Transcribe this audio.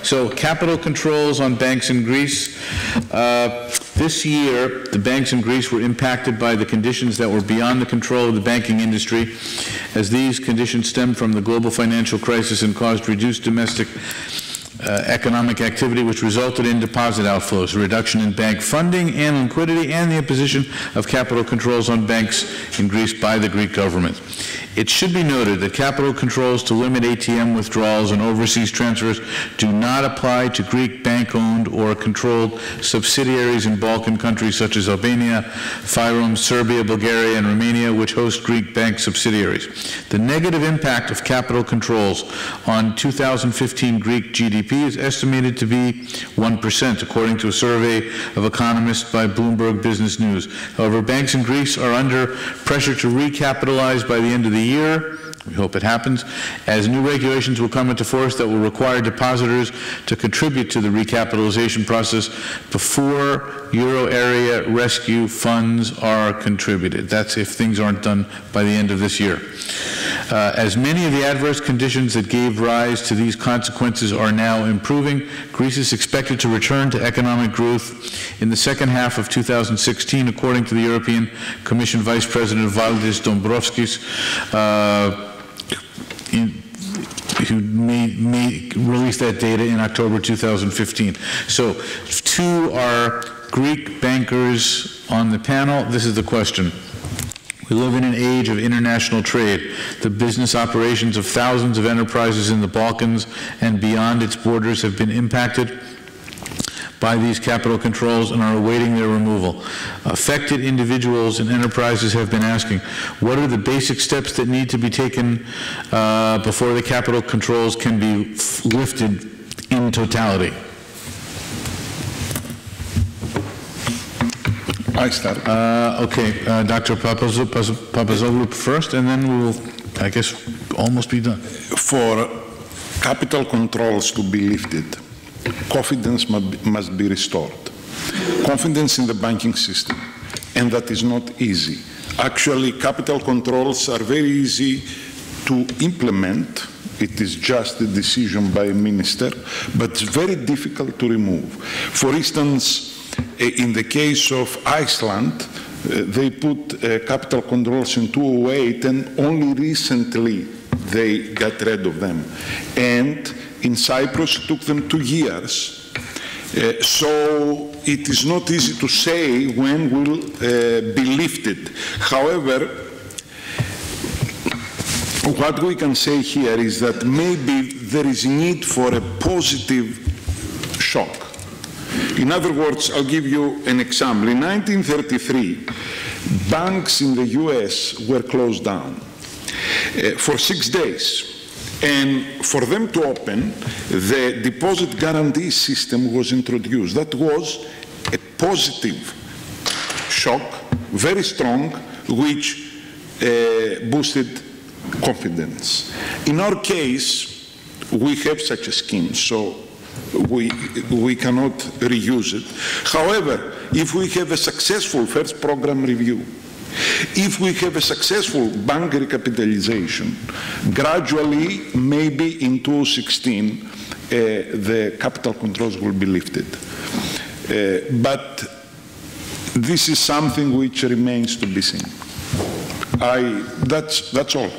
So capital controls on banks in Greece. This year, the banks in Greece were impacted by the conditions that were beyond the control of the banking industry, as these conditions stemmed from the global financial crisis and caused reduced domestic economic activity, which resulted in deposit outflows, a reduction in bank funding and liquidity, and the imposition of capital controls on banks in Greece by the Greek government. It should be noted that capital controls to limit ATM withdrawals and overseas transfers do not apply to Greek bank-owned or controlled subsidiaries in Balkan countries such as Albania, Fyrom, Serbia, Bulgaria, and Romania, which host Greek bank subsidiaries. The negative impact of capital controls on 2015 Greek GDP is estimated to be 1%, according to a survey of economists by Bloomberg Business News. However, banks in Greece are under pressure to recapitalize by the end of the year. We hope it happens, as new regulations will come into force that will require depositors to contribute to the recapitalization process before euro area rescue funds are contributed. That's if things aren't done by the end of this year. As many of the adverse conditions that gave rise to these consequences are now improving, Greece is expected to return to economic growth in the second half of 2016, according to the European Commission Vice President Valdis Dombrovskis, who may release that data in October 2015. So, to our Greek bankers on the panel, this is the question. We live in an age of international trade. The business operations of thousands of enterprises in the Balkans and beyond its borders have been impacted by these capital controls and are awaiting their removal. Affected individuals and enterprises have been asking, what are the basic steps that need to be taken before the capital controls can be lifted in totality? I start. Okay, Dr. Papazoglou first, and then we will, I guess, almost be done. For capital controls to be lifted, confidence must be restored. Confidence in the banking system, and that is not easy. Actually, capital controls are very easy to implement. It is just a decision by a minister, but it's very difficult to remove. For instance, in the case of Iceland, they put capital controls in 2008, and only recently they got rid of them. And in Cyprus, it took them 2 years. So it is not easy to say when will be lifted. However, what we can say here is that maybe there is need for a positive shock. In other words, I'll give you an example. In 1933, banks in the US were closed down for 6 days. And for them to open, the deposit guarantee system was introduced. That was a positive shock, very strong, which boosted confidence. In our case, we have such a scheme, so we cannot reuse it. However, if we have a successful first program review, if we have a successful bank recapitalization, gradually, maybe in 2016, the capital controls will be lifted. But this is something which remains to be seen. That's all.